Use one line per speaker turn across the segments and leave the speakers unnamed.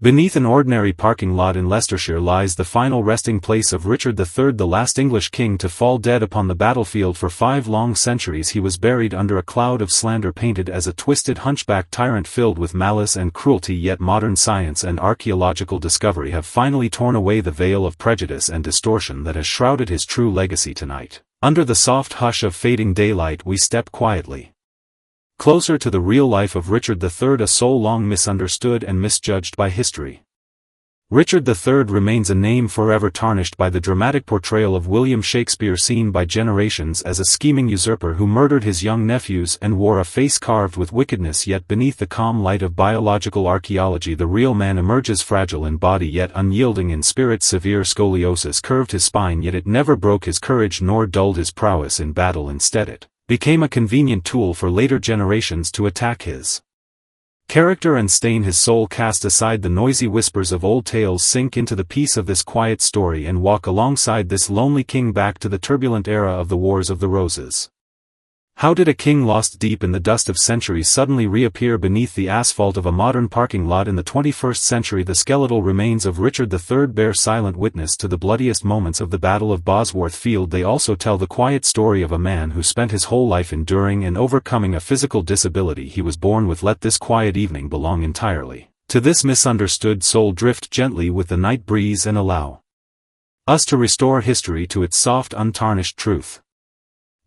Beneath an ordinary parking lot in Leicestershire lies the final resting place of Richard III, the last English king to fall dead upon the battlefield. For 5 long centuries he was buried under a cloud of slander painted as a twisted hunchback tyrant filled with malice and cruelty, yet modern science and archaeological discovery have finally torn away the veil of prejudice and distortion that has shrouded his true legacy. Tonight, under the soft hush of fading daylight, we step quietly closer to the real life of Richard III, a soul long misunderstood and misjudged by history. Richard III remains a name forever tarnished by the dramatic portrayal of William Shakespeare, seen by generations as a scheming usurper who murdered his young nephews and wore a face carved with wickedness. Yet beneath the calm light of biological archaeology, the real man emerges, fragile in body yet unyielding in spirit. Severe scoliosis curved his spine, yet it never broke his courage nor dulled his prowess in battle. Instead, it became a convenient tool for later generations to attack his character and stain his soul. Cast aside the noisy whispers of old tales, sink into the peace of this quiet story, and walk alongside this lonely king back to the turbulent era of the Wars of the Roses. How did a king lost deep in the dust of centuries suddenly reappear beneath the asphalt of a modern parking lot in the 21st century? The skeletal remains of Richard III bear silent witness to the bloodiest moments of the Battle of Bosworth Field. They also tell the quiet story of a man who spent his whole life enduring and overcoming a physical disability he was born with. Let this quiet evening belong entirely to this misunderstood soul. Drift gently with the night breeze and allow us to restore history to its soft, untarnished truth.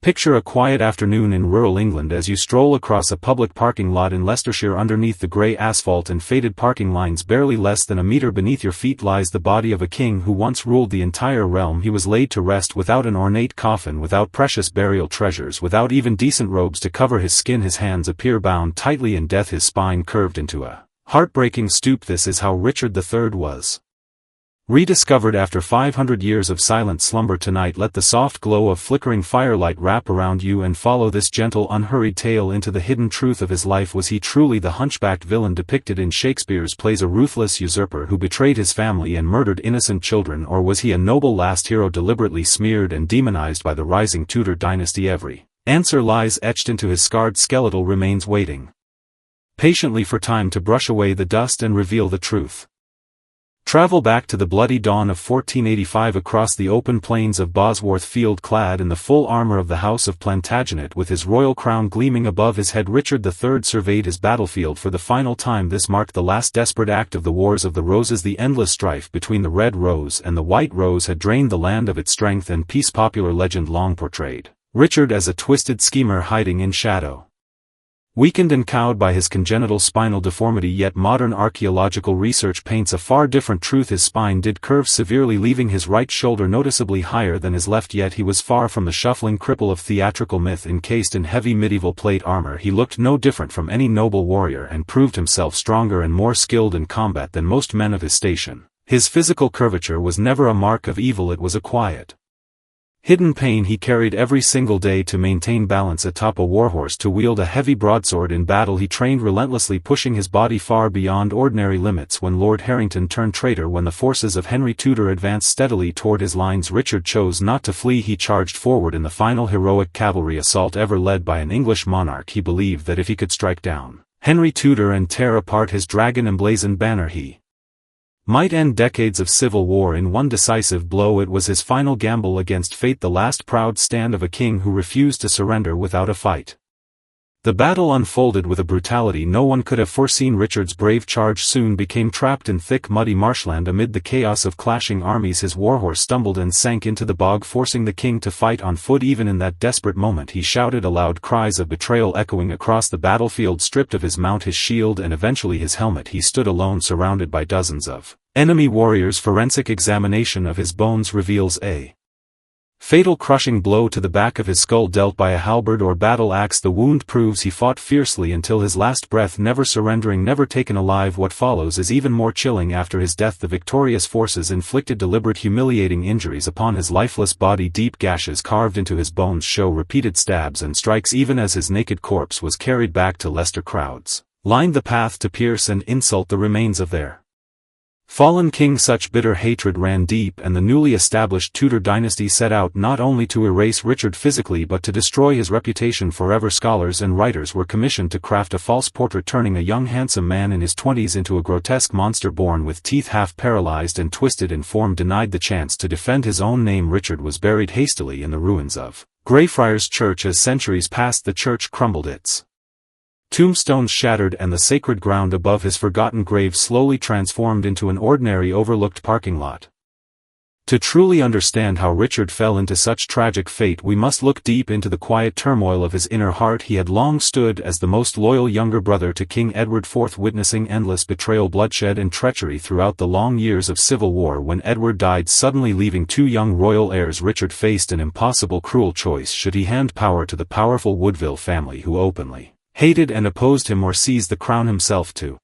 Picture a quiet afternoon in rural England as you stroll across a public parking lot in Leicestershire. Underneath the grey asphalt and faded parking lines, barely less than a metre beneath your feet, lies the body of a king who once ruled the entire realm. He was laid to rest without an ornate coffin, without precious burial treasures, without even decent robes to cover his skin. His hands appear bound tightly in death, his spine curved into a heartbreaking stoop. This is how Richard III was rediscovered after 500 years of silent slumber. Tonight, let the soft glow of flickering firelight wrap around you and follow this gentle, unhurried tale into the hidden truth of his life. Was he truly the hunchbacked villain depicted in Shakespeare's plays, a ruthless usurper who betrayed his family and murdered innocent children, or was he a noble last hero deliberately smeared and demonized by the rising Tudor dynasty? Every answer lies etched into his scarred skeletal remains, waiting patiently for time to brush away the dust and reveal the truth. Travel back to the bloody dawn of 1485 across the open plains of Bosworth Field, clad in the full armor of the House of Plantagenet, with his royal crown gleaming above his head. Richard III surveyed his battlefield for the final time. This marked the last desperate act of the Wars of the Roses. The endless strife between the Red Rose and the White Rose had drained the land of its strength and peace. Popular legend long portrayed Richard as a twisted schemer hiding in shadow, weakened and cowed by his congenital spinal deformity. Yet modern archaeological research paints a far different truth. His spine did curve severely, leaving his right shoulder noticeably higher than his left, yet he was far from the shuffling cripple of theatrical myth. Encased in heavy medieval plate armor, he looked no different from any noble warrior and proved himself stronger and more skilled in combat than most men of his station. His physical curvature was never a mark of evil, it was a quiet, hidden pain he carried every single day to maintain balance atop a warhorse. To wield a heavy broadsword in battle, he trained relentlessly, pushing his body far beyond ordinary limits. When Lord Harrington turned traitor, when the forces of Henry Tudor advanced steadily toward his lines, Richard chose not to flee. He charged forward in the final heroic cavalry assault ever led by an English monarch. He believed that if he could strike down Henry Tudor and tear apart his dragon-emblazoned banner, he might end decades of civil war in one decisive blow. It was his final gamble against fate, the last proud stand of a king who refused to surrender without a fight. The battle unfolded with a brutality no one could have foreseen. Richard's brave charge soon became trapped in thick muddy marshland. Amid the chaos of clashing armies, his warhorse stumbled and sank into the bog, forcing the king to fight on foot. Even in that desperate moment he shouted aloud, cries of betrayal echoing across the battlefield. Stripped of his mount, his shield, and eventually his helmet, he stood alone, surrounded by dozens of enemy warriors. Forensic examination of his bones reveals a fatal crushing blow to the back of his skull dealt by a halberd or battle axe. The wound proves he fought fiercely until his last breath, never surrendering, never taken alive. What follows is even more chilling. After his death, the victorious forces inflicted deliberate, humiliating injuries upon his lifeless body. Deep gashes carved into his bones show repeated stabs and strikes. Even as his naked corpse was carried back to Leicester, crowds lined the path to pierce and insult the remains of their Fallen king, such bitter hatred ran deep, and the newly established Tudor dynasty set out not only to erase Richard physically but to destroy his reputation forever. Scholars and writers were commissioned to craft a false portrait, turning a young handsome man in his 20s into a grotesque monster born with teeth half paralyzed and twisted in form. Denied the chance to defend his own name, Richard was buried hastily in the ruins of Greyfriars Church. As centuries passed, the church crumbled, its tombstones shattered, and the sacred ground above his forgotten grave slowly transformed into an ordinary, overlooked parking lot. To truly understand how Richard fell into such tragic fate, we must look deep into the quiet turmoil of his inner heart. He had long stood as the most loyal younger brother to King Edward IV, witnessing endless betrayal, bloodshed and treachery throughout the long years of civil war. When Edward died suddenly, leaving two young royal heirs, Richard faced an impossible, cruel choice. Should he hand power to the powerful Woodville family, who openly hated and opposed him, or seize the crown himself to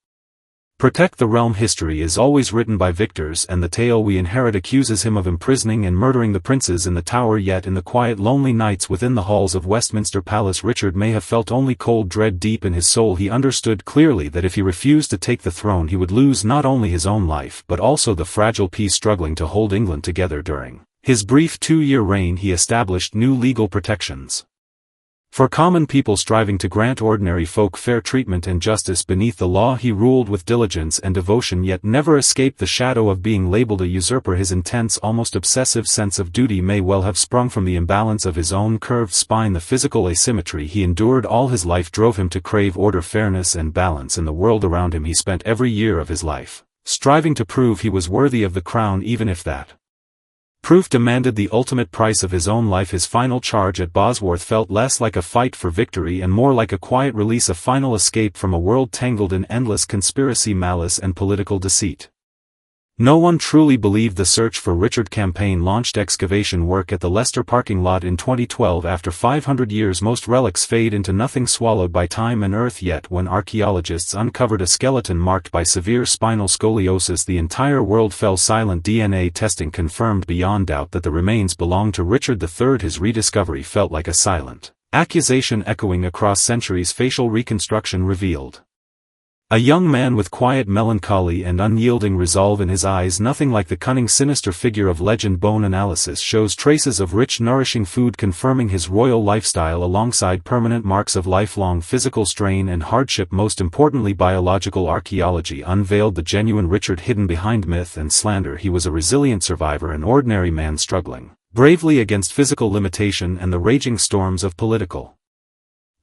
protect the realm? History is always written by victors, and the tale we inherit accuses him of imprisoning and murdering the princes in the Tower. Yet in the quiet, lonely nights within the halls of Westminster Palace, Richard may have felt only cold dread. Deep in his soul he understood clearly that if he refused to take the throne, he would lose not only his own life but also the fragile peace struggling to hold England together. During his brief 2-year reign, he established new legal protections for common people, striving to grant ordinary folk fair treatment and justice beneath the law. He ruled with diligence and devotion, yet never escaped the shadow of being labeled a usurper. His intense, almost obsessive sense of duty may well have sprung from the imbalance of his own curved spine. The physical asymmetry he endured all his life drove him to crave order, fairness and balance in the world around him. He spent every year of his life striving to prove he was worthy of the crown, even if that proof demanded the ultimate price of his own life. His final charge at Bosworth felt less like a fight for victory and more like a quiet release, a final escape from a world tangled in endless conspiracy, malice and political deceit. No one truly believed the search for Richard campaign launched excavation work at the Leicester parking lot in 2012. After 500 years, most relics fade into nothing, swallowed by time and earth. Yet when archaeologists uncovered a skeleton marked by severe spinal scoliosis, the entire world fell silent. DNA testing confirmed beyond doubt that the remains belonged to Richard III. His rediscovery felt like a silent accusation echoing across centuries. Facial reconstruction revealed a young man with quiet melancholy and unyielding resolve in his eyes, nothing like the cunning, sinister figure of legend. Bone analysis shows traces of rich, nourishing food, confirming his royal lifestyle alongside permanent marks of lifelong physical strain and hardship. Most importantly, biological archaeology unveiled the genuine Richard, hidden behind myth and slander. He was a resilient survivor, an ordinary man struggling bravely against physical limitation and the raging storms of political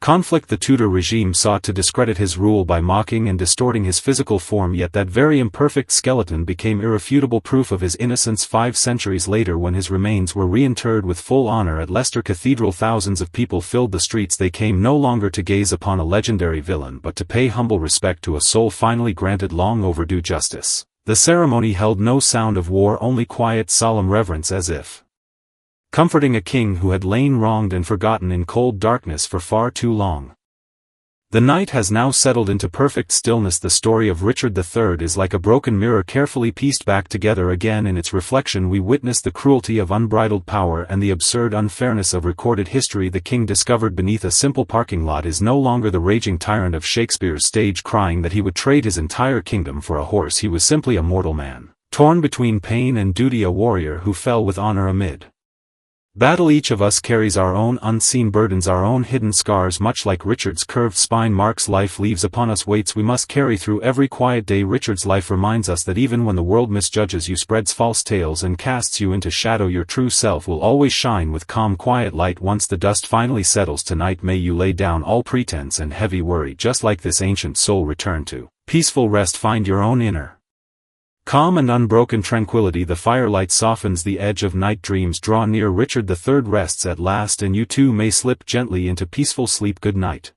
conflict. The Tudor regime sought to discredit his rule by mocking and distorting his physical form, yet that very imperfect skeleton became irrefutable proof of his innocence. 5 centuries later, when his remains were reinterred with full honor at Leicester Cathedral, thousands of people filled the streets. They came no longer to gaze upon a legendary villain but to pay humble respect to a soul finally granted long overdue justice. The ceremony held no sound of war, only quiet, solemn reverence, as if comforting a king who had lain wronged and forgotten in cold darkness for far too long. The night has now settled into perfect stillness. The story of Richard III is like a broken mirror, carefully pieced back together again. In its reflection we witness the cruelty of unbridled power and the absurd unfairness of recorded history. The king discovered beneath a simple parking lot is no longer the raging tyrant of Shakespeare's stage, crying that he would trade his entire kingdom for a horse. He was simply a mortal man, torn between pain and duty, a warrior who fell with honor amid battle. Each of us carries our own unseen burdens, our own hidden scars. Much like Richard's curved spine marks life leaves upon us, weights we must carry through every quiet day. Richard's life reminds us that even when the world misjudges you, spreads false tales and casts you into shadow, your true self will always shine with calm, quiet light. Once the dust finally settles tonight, may you lay down all pretense and heavy worry. Just like this ancient soul, return to peaceful rest, find your own inner calm and unbroken tranquility. The firelight softens the edge of night, dreams draw near. Richard III rests at last, and you too may slip gently into peaceful sleep. Good night.